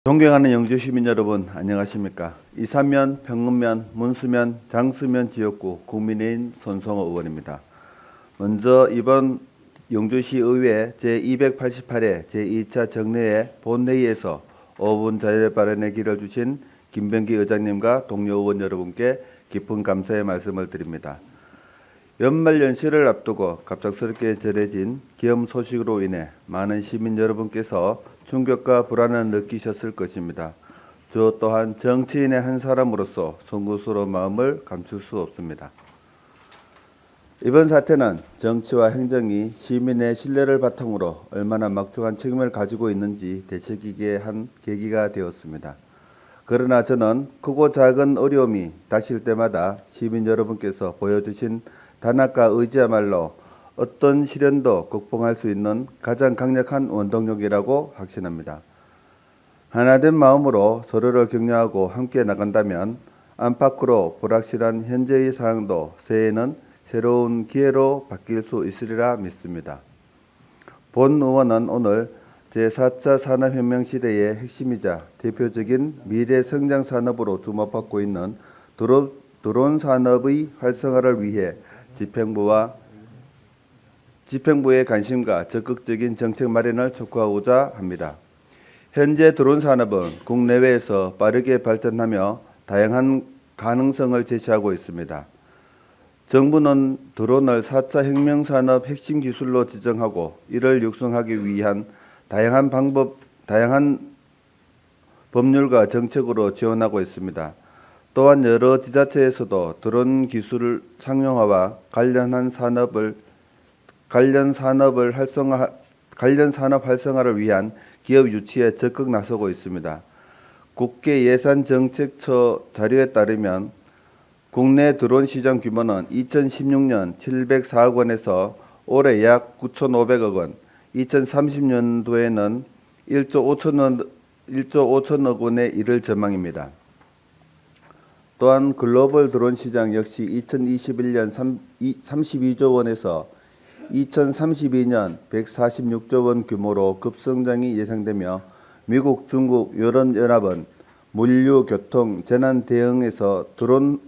존경하는 영주 시민 여러분, 안녕하십니까? 이사면, 평읍면, 문수면, 장수면 지역구 국민의힘 손성호 의원입니다. 먼저 이번 영주시의회 제288회 제2차 정례회 본회의에서 5분 자율 발언의 기회를 주신 김병기 의장님과 동료 의원 여러분께 깊은 감사의 말씀을 드립니다. 연말 연시를 앞두고 갑작스럽게 전해진 기업 소식으로 인해 많은 시민 여러분께서 충격과 불안을 느끼셨을 것입니다. 저 또한 정치인의 한 사람으로서 송구스러운 마음을 감출 수 없습니다. 이번 사태는 정치와 행정이 시민의 신뢰를 바탕으로 얼마나 막중한 책임을 가지고 있는지 되새기게 한 계기가 되었습니다. 그러나 저는 크고 작은 어려움이 닥칠 때마다 시민 여러분께서 보여주신 단합과 의지야말로 어떤 시련도 극복할 수 있는 가장 강력한 원동력이라고 확신합니다. 하나된 마음으로 서로를 격려하고 함께 나간다면 안팎으로 불확실한 현재의 상황도 새해에는 새로운 기회로 바뀔 수 있으리라 믿습니다. 본 의원은 오늘 제4차 산업혁명 시대의 핵심이자 대표적인 미래 성장 산업으로 주목받고 있는 드론 산업의 활성화를 위해 집행부의 관심과 적극적인 정책 마련을 촉구하고자 합니다. 현재 드론 산업은 국내외에서 빠르게 발전하며 다양한 가능성을 제시하고 있습니다. 정부는 드론을 4차 혁명산업 핵심 기술로 지정하고 이를 육성하기 위한 다양한 법률과 정책으로 지원하고 있습니다. 또한 여러 지자체에서도 드론 기술 상용화와 관련 산업 활성화를 위한 기업 유치에 적극 나서고 있습니다. 국가예산정책처 자료에 따르면 국내 드론 시장 규모는 2016년 704억 원에서 올해 약 9,500억 원, 2030년도에는 1조 5천억 원에 이를 전망입니다. 또한 글로벌 드론 시장 역시 2021년 32조 원에서 2032년 146조 원 규모로 급성장이 예상되며 미국, 중국, 유럽연합은 물류, 교통, 재난 대응에서 드론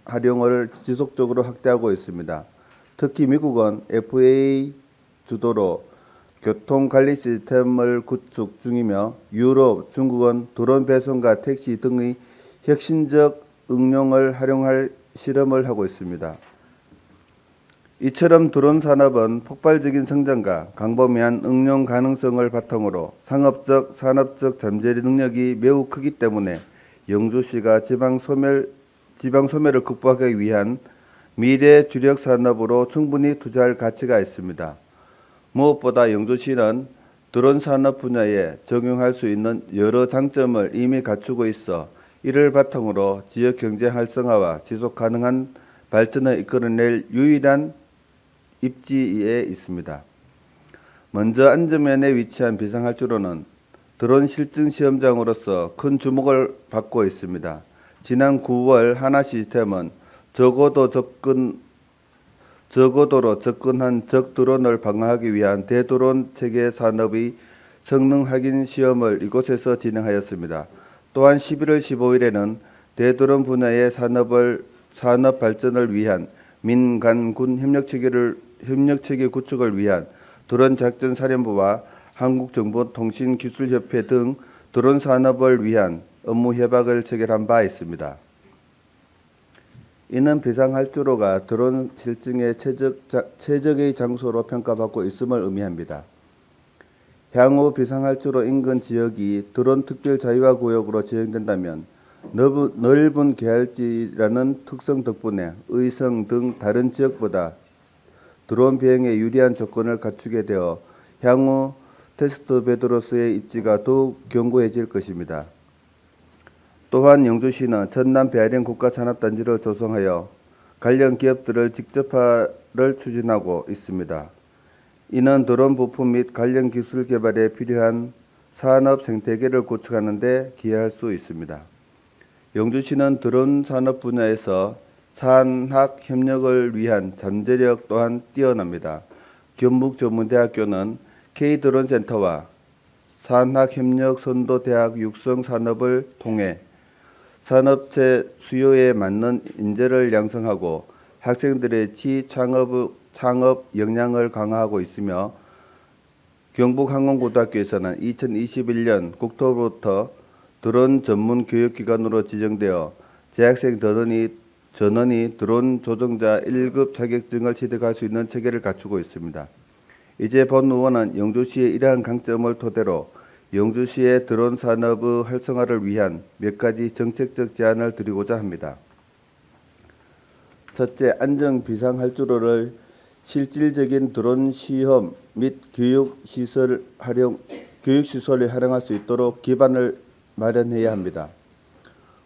활용을 지속적으로 확대하고 있습니다. 특히 미국은 FAA 주도로 교통관리 시스템을 구축 중이며 유럽, 중국은 드론 배송과 택시 등의 혁신적 응용을 활용할 실험을 하고 있습니다. 이처럼 드론 산업은 폭발적인 성장과 광범위한 응용 가능성을 바탕으로 상업적, 산업적 잠재력 능력이 매우 크기 때문에 영주시가 지방 소멸을 극복하기 위한 미래 주력 산업으로 충분히 투자할 가치가 있습니다. 무엇보다 영주시는 드론 산업 분야에 적용할 수 있는 여러 장점을 이미 갖추고 있어 이를 바탕으로 지역 경제 활성화와 지속 가능한 발전을 이끌어낼 유일한 입지에 있습니다. 먼저 안전면에 위치한 비상활주로는 드론 실증 시험장으로서 큰 주목을 받고 있습니다. 지난 9월 하나 시스템은 저고도로 접근한 적 드론을 방어하기 위한 대드론 체계 산업의 성능 확인 시험을 이곳에서 진행하였습니다. 또한 11월 15일에는 대드론 분야의 산업 발전을 위한 민간군 협력체계 구축을 위한 드론 작전 사령부와 한국정보통신기술협회 등 드론 산업을 위한 업무 협약을 체결한 바 있습니다. 이는 비상활주로가 드론 실증의 최적의 장소로 평가받고 있음을 의미합니다. 향후 비상활주로 인근 지역이 드론 특별 자유화 구역으로 지정된다면 넓은 계할지라는 특성 덕분에 의성 등 다른 지역보다 드론 비행에 유리한 조건을 갖추게 되어 향후 테스트 베드로서의 입지가 더욱 견고해질 것입니다. 또한 영주시는 전남 베아링 국가산업단지를 조성하여 관련 기업들을 직접화를 추진하고 있습니다. 이는 드론 부품 및 관련 기술 개발에 필요한 산업 생태계를 구축하는 데 기여할 수 있습니다. 영주시는 드론 산업 분야에서 산학 협력을 위한 잠재력 또한 뛰어납니다. 경북전문대학교는 K드론센터와 산학협력 선도대학 육성 산업을 통해 산업체 수요에 맞는 인재를 양성하고 학생들의 창업 역량을 강화하고 있으며 경북항공고등학교에서는 2021년 국토부로부터 드론 전문 교육기관으로 지정되어 재학생 전원이 드론 조종자 1급 자격증을 취득할 수 있는 체계를 갖추고 있습니다. 이제 본 의원은 영주시의 이러한 강점을 토대로 영주시의 드론 산업의 활성화를 위한 몇 가지 정책적 제안을 드리고자 합니다. 첫째, 안정 비상활주로를 실질적인 드론 시험 및 교육시설에 활용할 수 있도록 기반을 마련해야 합니다.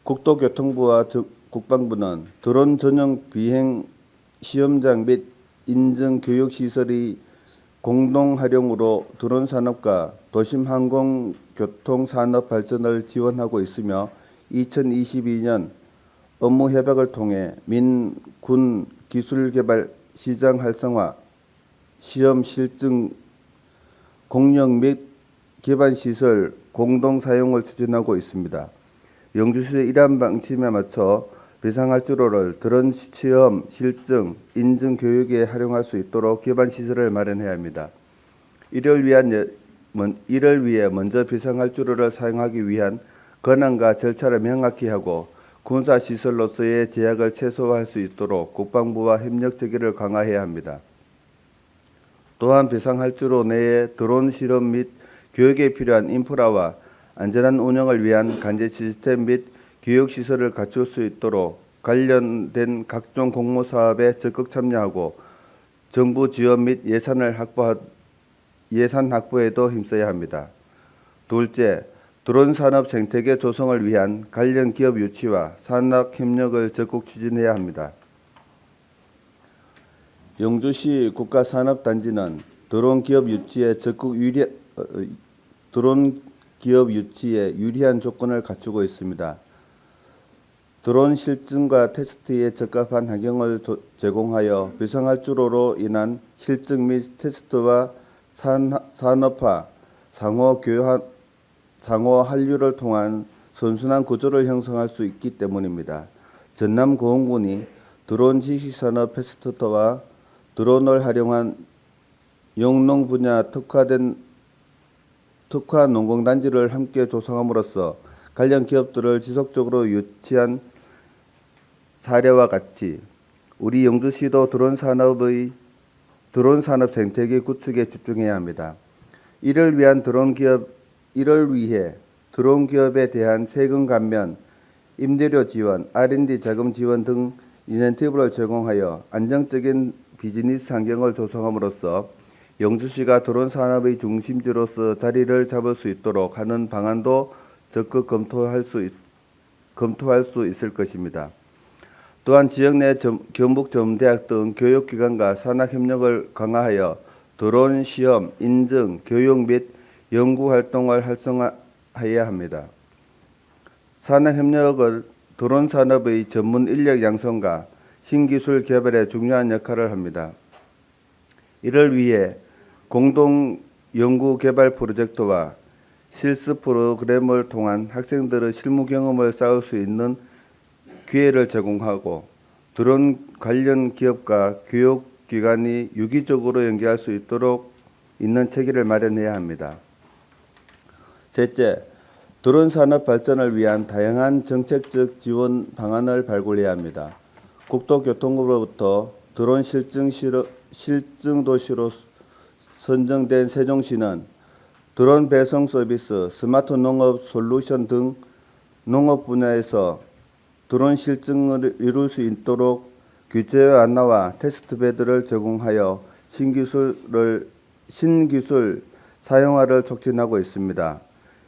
국토교통부와 국방부는 드론 전용 비행 시험장 및 인증 교육시설의 공동 활용으로 드론 산업과 도심 항공교통 산업 발전을 지원하고 있으며 2022년 업무 협약을 통해 민, 군 기술 개발 시장 활성화, 시험 실증 공역 및 기반 시설 공동 사용을 추진하고 있습니다. 영주시의 이러한 방침에 맞춰 비상활주로를 드론 시험, 실증, 인증 교육에 활용할 수 있도록 기반 시설을 마련해야 합니다. 이를 위해 먼저 비상활주로를 사용하기 위한 권한과 절차를 명확히 하고 군사시설로서의 제약을 최소화할 수 있도록 국방부와 협력 체계를 강화해야 합니다. 또한 비상활주로 내에 드론 실험 및 교육에 필요한 인프라와 안전한 운영을 위한 관제 시스템 및 교육시설을 갖출 수 있도록 관련된 각종 공모사업에 적극 참여하고 정부 지원 및 예산 확보에도 힘써야 합니다. 둘째, 드론 산업 생태계 조성을 위한 관련 기업 유치와 산학 협력을 적극 추진해야 합니다. 영주시 국가산업단지는 드론 기업 유치에 유리한 조건을 갖추고 있습니다. 드론 실증과 테스트에 적합한 환경을 제공하여 비상활주로로 인한 실증 및 테스트와 산업화, 상호 한류를 통한 선순환 구조를 형성할 수 있기 때문입니다. 전남고흥군이 드론 지식산업 패스트와 드론을 활용한 영농 분야 특화 농공단지를 함께 조성함으로써 관련 기업들을 지속적으로 유치한 사례와 같이 우리 영주시도 드론 산업 생태계 구축에 집중해야 합니다. 이를 위해 드론 기업에 대한 세금 감면, 임대료 지원, R&D 자금 지원 등 인센티브를 제공하여 안정적인 비즈니스 환경을 조성함으로써 영주시가 드론 산업의 중심지로서 자리를 잡을 수 있도록 하는 방안도 적극 검토할 수 있을 것입니다. 또한 지역 내 경북전문대학 등 교육기관과 산학협력을 강화하여 드론 시험, 인증, 교육 및 연구활동을 활성화해야 합니다. 산학협력은 드론 산업의 전문 인력 양성과 신기술 개발에 중요한 역할을 합니다. 이를 위해 공동 연구 개발 프로젝트와 실습 프로그램을 통한 학생들의 실무 경험을 쌓을 수 있는 기회를 제공하고 드론 관련 기업과 교육기관이 유기적으로 연계할 수 있도록 있는 체계를 마련해야 합니다. 셋째, 드론 산업 발전을 위한 다양한 정책적 지원 방안을 발굴해야 합니다. 국토교통부로부터 드론 실증 도시로 선정된 세종시는 드론 배송 서비스, 스마트 농업 솔루션 등 농업 분야에서 드론 실증을 이룰 수 있도록 규제 완화와 테스트베드를 제공하여 신기술 사용화를 촉진하고 있습니다.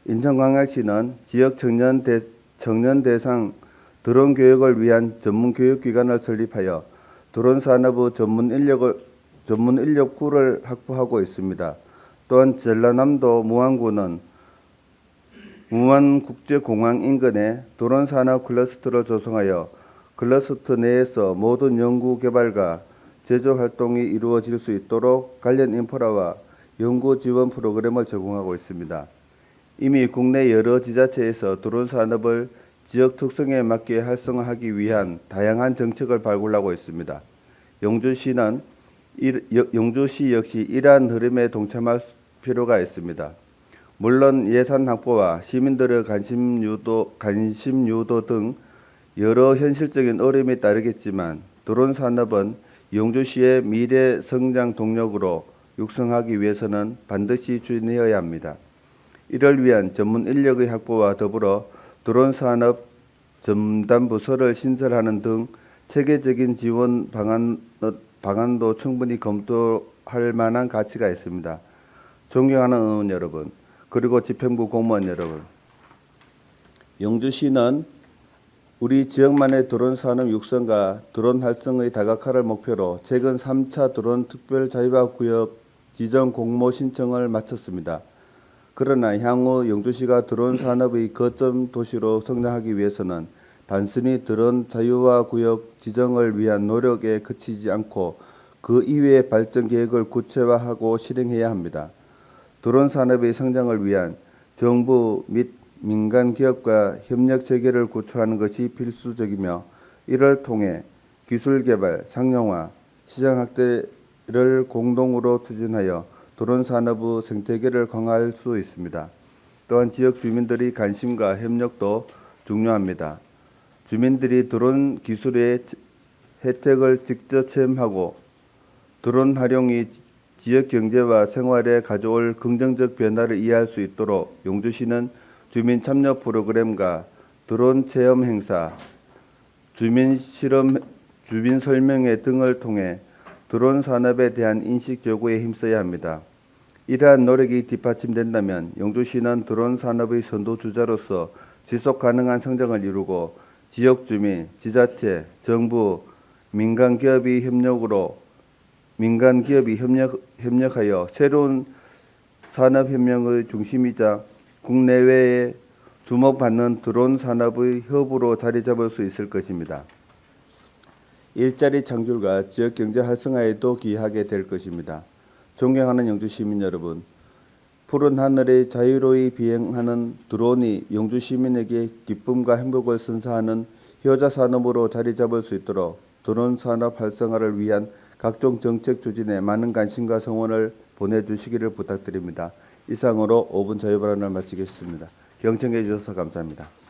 인천광역시는 지역 청년 대상 드론 교육을 위한 전문 교육기관을 설립하여 드론 산업의 전문 인력 풀을 확보하고 있습니다. 또한 전라남도 무안군은 무안국제공항 인근에 드론 산업 클러스터를 조성하여 클러스터 내에서 모든 연구 개발과 제조 활동이 이루어질 수 있도록 관련 인프라와 연구 지원 프로그램을 제공하고 있습니다. 이미 국내 여러 지자체에서 드론 산업을 지역 특성에 맞게 활성화하기 위한 다양한 정책을 발굴하고 있습니다. 영주시 역시 이러한 흐름에 동참할 필요가 있습니다. 물론 예산 확보와 시민들의 관심 유도 등 여러 현실적인 어려움이 따르겠지만 드론 산업은 영주시의 미래 성장 동력으로 육성하기 위해서는 반드시 추진되어야 합니다. 이를 위한 전문 인력의 확보와 더불어 드론 산업 전담부서를 신설하는 등 체계적인 지원 방안도 충분히 검토할 만한 가치가 있습니다. 존경하는 의원 여러분, 그리고 집행부 공무원 여러분, 영주시는 우리 지역만의 드론 산업 육성과 드론 활성의 다각화를 목표로 최근 3차 드론 특별 자율화구역 지정 공모 신청을 마쳤습니다. 그러나 향후 영주시가 드론 산업의 거점 도시로 성장하기 위해서는 단순히 드론 자율화구역 지정을 위한 노력에 그치지 않고 그 이외의 발전 계획을 구체화하고 실행해야 합니다. 드론 산업의 성장을 위한 정부 및 민간 기업과 협력 체계를 구축하는 것이 필수적이며 이를 통해 기술 개발, 상용화, 시장 확대를 공동으로 추진하여 드론 산업의 생태계를 강화할 수 있습니다. 또한 지역 주민들의 관심과 협력도 중요합니다. 주민들이 드론 기술의 혜택을 직접 체험하고 드론 활용이 지역 경제와 생활에 가져올 긍정적 변화를 이해할 수 있도록 영주시는 주민 참여 프로그램과 드론 체험 행사, 주민 설명회 등을 통해 드론 산업에 대한 인식 제고에 힘써야 합니다. 이러한 노력이 뒷받침된다면 영주시는 드론 산업의 선도주자로서 지속 가능한 성장을 이루고 지역 주민, 지자체, 정부, 민간 기업이 협력하여 새로운 산업혁명의 중심이자 국내외에 주목받는 드론 산업의 허브로 자리 잡을 수 있을 것입니다. 일자리 창출과 지역 경제 활성화에도 기여하게 될 것입니다. 존경하는 영주 시민 여러분, 푸른 하늘에 자유로이 비행하는 드론이 영주 시민에게 기쁨과 행복을 선사하는 효자 산업으로 자리 잡을 수 있도록 드론 산업 활성화를 위한 각종 정책 추진에 많은 관심과 성원을 보내주시기를 부탁드립니다. 이상으로 5분 자유발언을 마치겠습니다. 경청해 주셔서 감사합니다.